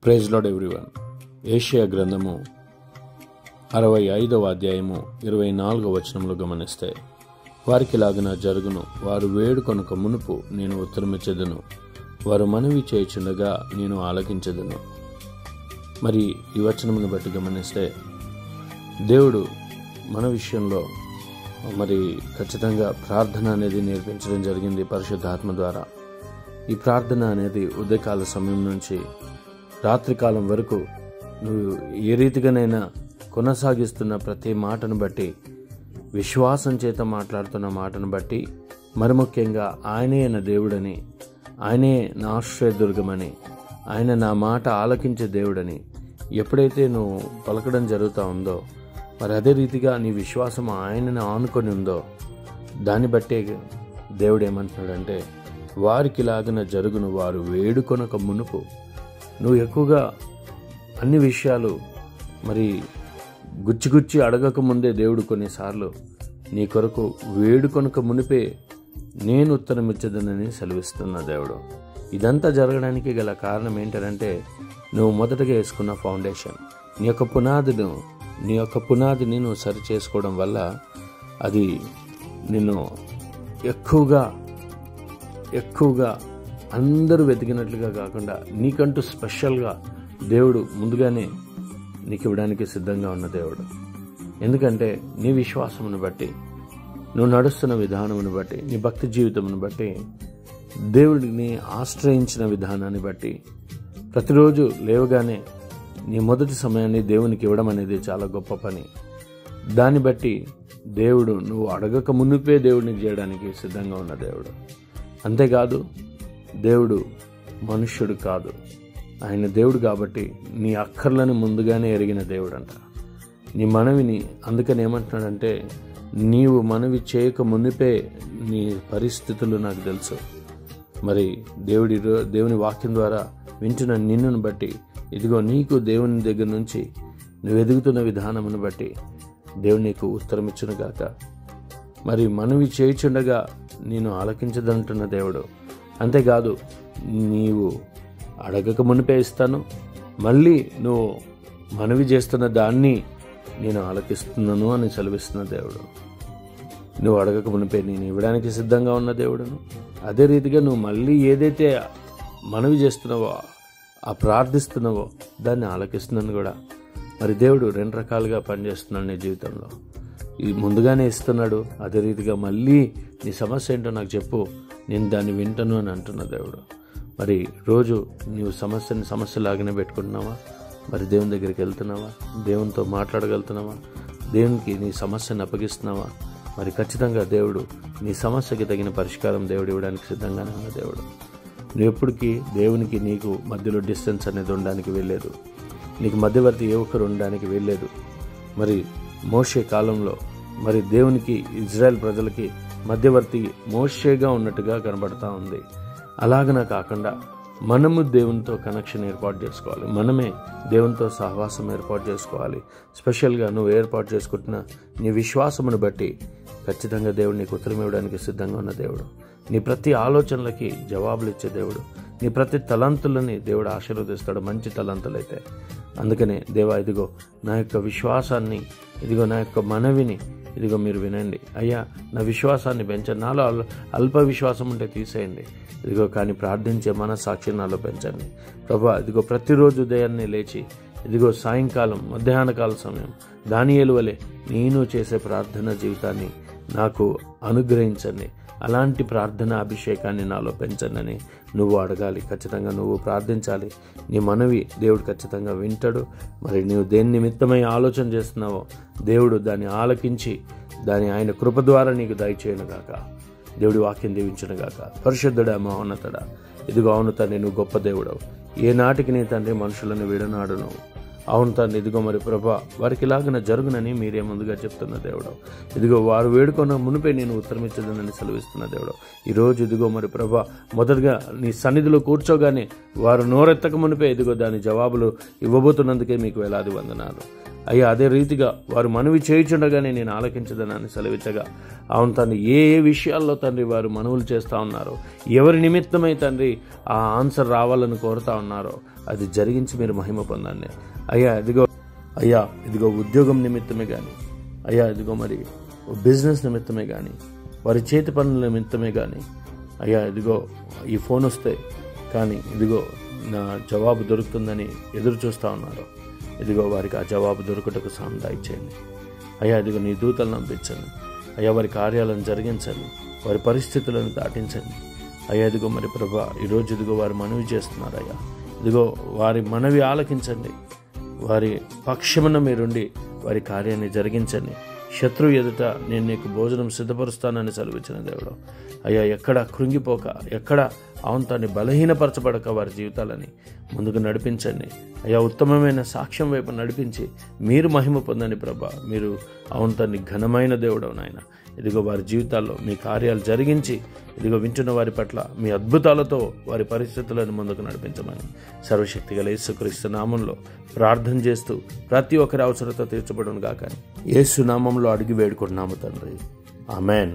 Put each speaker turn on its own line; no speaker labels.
Praise lord everyone. యెషయా గ్రంథము 65వ అధ్యాయము 24వ వచనంలో గమనిస్తే, వారికి లాగున జరుగును, వారు వేడుకొనక మునుపు నేను ఉత్తరమిచ్చెదను, వారు మనవి చేయుచుండగా నేను ఆలకించెదను. మరి ఈ వచనమును బట్టి గమనిస్తే, దేవుడు మన విషయంలో మరి ఖచ్చితంగా ప్రార్థన అనేది నేర్పించడం జరిగింది పరిశుద్ధాత్మ ద్వారా. ఈ ప్రార్థన అనేది ఉదయకాల సమయం నుంచి రాత్రికాలం వరకు నువ్వు ఏ రీతిగానైనా కొనసాగిస్తున్న ప్రతి మాటను బట్టి, విశ్వాసం చేత మాట్లాడుతున్న మాటను బట్టి, మరి ముఖ్యంగా ఆయనే నా దేవుడని, ఆయనే నా ఆశ్రయదుర్గమని, ఆయన నా మాట ఆలకించే దేవుడని ఎప్పుడైతే నువ్వు పలకడం జరుగుతూ ఉందో, మరి అదే రీతిగా నీ విశ్వాసం ఆయనను ఆనుకొని ఉందో, దాన్ని బట్టే దేవుడు ఏమంటున్నాడంటే, వారికి లాగిన జరుగును, వారు వేడుకొనక మునుపు. నువ్వు ఎక్కువగా అన్ని విషయాలు మరి గుచ్చి అడగక ముందే దేవుడు కొన్నిసార్లు నీ కొరకు వేడుకొనక మునిపే నేను ఉత్తరం ఇచ్చదనని సెలవిస్తున్న దేవుడు. ఇదంతా జరగడానికి గల కారణం ఏంటంటే, నువ్వు మొదటగా వేసుకున్న ఫౌండేషన్, నీ యొక్క పునాదిని నువ్వు సరి చేసుకోవడం వల్ల అది నిన్ను ఎక్కువగా అందరూ వెతికినట్లుగా కాకుండా నీకంటూ స్పెషల్గా దేవుడు ముందుగానే నీకు ఇవ్వడానికి సిద్ధంగా ఉన్న దేవుడు. ఎందుకంటే నీ విశ్వాసమును బట్టి, నువ్వు నడుస్తున్న విధానమును బట్టి, నీ భక్తి జీవితమును బట్టి, దేవుడిని ఆశ్రయించిన విధానాన్ని బట్టి, ప్రతిరోజు లేవగానే నీ మొదటి సమయాన్ని దేవునికి ఇవ్వడం అనేది చాలా గొప్ప పని. దాన్ని బట్టి దేవుడు నువ్వు అడగక మునిపే దేవుడిని చేయడానికి సిద్ధంగా ఉన్న దేవుడు. అంతేకాదు, దేవుడు మనుష్యుడు కాదు, ఆయన దేవుడు కాబట్టి నీ అక్కర్లను ముందుగానే ఎరిగిన దేవుడు అంట. నీ మనవిని అందుకని ఏమంటున్నాడంటే, నీవు మనవి చేయక మునిపే నీ పరిస్థితులు నాకు తెలుసు. మరి దేవుని వాక్యం ద్వారా వింటున్న నిన్నును బట్టి, ఇదిగో నీకు దేవుని దగ్గర నుంచి నువ్వు ఎదుగుతున్న విధానమును బట్టి దేవుడు నీకు ఉత్తరం ఇచ్చును గాక. మరి మనవి చేయుచుండగా నేను ఆలకించదంటున్న దేవుడు. అంతేకాదు, నీవు అడగక మునిపే ఇస్తాను, మళ్ళీ నువ్వు మనవి చేస్తున్న దాన్ని నేను ఆలకిస్తున్నాను అని సెలవిస్తున్న దేవుడు. నువ్వు అడగక మునిపే నేను ఇవ్వడానికి సిద్ధంగా ఉన్న దేవుడును. అదే రీతిగా నువ్వు మళ్ళీ ఏదైతే మనవి చేస్తున్నావో, ఆ ప్రార్థిస్తున్నావో, దాన్ని ఆలకిస్తున్నాను కూడా. మరి దేవుడు రెండు రకాలుగా పనిచేస్తున్నాడు నీ జీవితంలో. ఇది ముందుగానే ఇస్తున్నాడు, అదే రీతిగా మళ్ళీ నీ సమస్య ఏంటో నాకు చెప్పు, నేను దాన్ని వింటాను అని అంటున్న దేవుడు. మరి రోజు నీవు సమస్యలాగానే పెట్టుకుంటున్నావా? మరి దేవుని దగ్గరికి వెళ్తున్నావా? దేవునితో మాట్లాడగలుగుతున్నావా? దేవునికి నీ సమస్యను అప్పగిస్తున్నావా? మరి ఖచ్చితంగా దేవుడు నీ సమస్యకి తగిన పరిష్కారం దేవుడు ఇవ్వడానికి సిద్ధంగానే ఉన్న దేవుడు. నువ్వు ఎప్పటికీ దేవునికి నీకు మధ్యలో డిస్టెన్స్ అనేది ఉండడానికి వెళ్ళలేదు, నీకు మధ్యవర్తి ఏ ఒక్కరు ఉండడానికి వెళ్ళలేదు. మరి మోషే కాలంలో మరి దేవునికి ఇజ్రాయెల్ ప్రజలకి మధ్యవర్తి మోషేగా ఉన్నట్టుగా కనబడతా ఉంది. అలాగనా కాకుండా మనము దేవునితో కనెక్షన్ ఏర్పాటు చేసుకోవాలి, మనమే దేవునితో సహవాసం ఏర్పాటు చేసుకోవాలి. స్పెషల్గా నువ్వు ఏర్పాటు చేసుకుంటున్న నీ విశ్వాసమును బట్టి ఖచ్చితంగా దేవుడు నీకు ఉత్తరం ఇవ్వడానికి సిద్ధంగా ఉన్న దేవుడు. నీ ప్రతి ఆలోచనలకి జవాబులు ఇచ్చే దేవుడు. నీ ప్రతి తలంతులని దేవుడు ఆశీర్వదిస్తాడు, మంచి తలంతులైతే. అందుకనే దేవా, ఇదిగో నా యొక్క విశ్వాసాన్ని, ఇదిగో నా యొక్క మనవిని ఇదిగో మీరు వినండి అయ్యా, నా విశ్వాసాన్ని పెంచండి, నాలో అల్ప విశ్వాసం ఉంటే తీసేయండి, ఇదిగో కానీ ప్రార్థించే మనస్సాక్షిని నాలో పెంచండి ప్రభా. ఇదిగో ప్రతిరోజు ఉదయాన్నే లేచి, ఇదిగో సాయంకాలం మధ్యాహ్నకాల సమయం దానియేలు వలె నేను చేసే ప్రార్థన జీవితాన్ని నాకు అనుగ్రహించండి, అలాంటి ప్రార్థన అభిషేకాన్ని నాలో పెంచండి నువ్వు అడగాలి. ఖచ్చితంగా నువ్వు ప్రార్థించాలి. నీ మనవి దేవుడు ఖచ్చితంగా వింటాడు. మరి నీవు దేని నిమిత్తమై ఆలోచన చేస్తున్నావో దేవుడు దాన్ని ఆలకించి దాన్ని ఆయన కృప ద్వారా నీకు దయచేయను గాక. దేవుడి వాక్యం దీవించును గాక. పరిశుద్ధుడా, మహోన్నతుడా, ఇదిగో అవును తండ్రి, నువ్వు గొప్ప దేవుడవు. ఏ నాటికి నీ తండ్రి మనుషులను విడనాడు నువ్వు. అవును తండ్రి, ఇదిగో మరి ప్రభా, వారికి లాగిన జరుగునని మీరే ముందుగా చెప్తున్న దేవుడు. ఇదిగో వారు వేడుకొన్న మునిపే నేను ఉత్తరం ఇచ్చదనని సెలవిస్తున్న దేవుడు. ఈరోజు ఇదిగో మరి ప్రభా, మొదటగా నీ సన్నిధిలో కూర్చోగానే వారు నోరెత్తక మునిపే ఇదిగో దాని జవాబులు ఇవ్వబోతున్నందుకే మీకు వేలాది వందనాలు అయ్యా. అదే రీతిగా వారు మనవి చేయుచుండగానే నేను ఆలకించదనని సెలవిచ్చగా, అవును తండ్రి, ఏ విషయాల్లో తండ్రి వారు మనవులు చేస్తూ ఉన్నారో, ఎవరి నిమిత్తమై తండ్రి ఆ ఆన్సర్ రావాలని కోరుతా ఉన్నారో, అది జరిగించి మీరు మహిమ పొందండి. అయ్యా ఇదిగో ఉద్యోగం నిమిత్తమే కానీ, అయ్యా ఇదిగో మరి బిజినెస్ నిమిత్తమే కానీ, వారి చేతి పనుల నిమిత్తమే కానీ, అయ్యా ఇదిగో ఈ ఫోన్ వస్తే కానీ ఇదిగో నా జవాబు దొరుకుతుందని ఎదురు చూస్తూ ఉన్నారు. ఇదిగో వారికి ఆ జవాబు దొరుకుటకు సహాయం దయచేయండి. అయ్యా ఇదిగో నీ దూతలను పంపించండి. అయ్యా వారి కార్యాలను జరిగించండి, వారి పరిస్థితులను దాటించండి. అయ్యా ఇదిగో మరి ప్రభా ఈరోజు ఇదిగో వారు మనవి చేస్తున్నారు. అయ్యా ఇదిగో వారి మనవి ఆలకించండి, వారి పక్షమున మీరుండి వారి కార్యాన్ని జరిగించండి. శత్రువు ఎదుట నేను నీకు భోజనం సిద్ధపరుస్తానని సెలవిచ్చిన దేవుడు. అయ్యా ఎక్కడ కృంగిపోక, ఎక్కడ అవంతాన్ని బలహీనపరచబడక వారి జీవితాలని ముందుకు నడిపించండి. అయ్యా ఉత్తమమైన సాక్ష్యం వైపు నడిపించి మీరు మహిమ పొందని ప్రభా. మీరు అవంతాన్ని ఘనమైన దేవుడు నాయన. ఇదిగో వారి జీవితాల్లో మీ కార్యాలు జరిగించి ఇదిగో వింటున్న వారి పట్ల మీ అద్భుతాలతో వారి పరిస్థితులను ముందుకు నడిపించమని సర్వశక్తిగల యేసుక్రీస్తు నామంలో ప్రార్థన చేస్తూ ప్రతి ఒక్కరి అవసరత తీర్చబడును గాక యేసు నామంలో అడిగి వేడుకుంటున్నాము తండ్రి. ఆమెన్.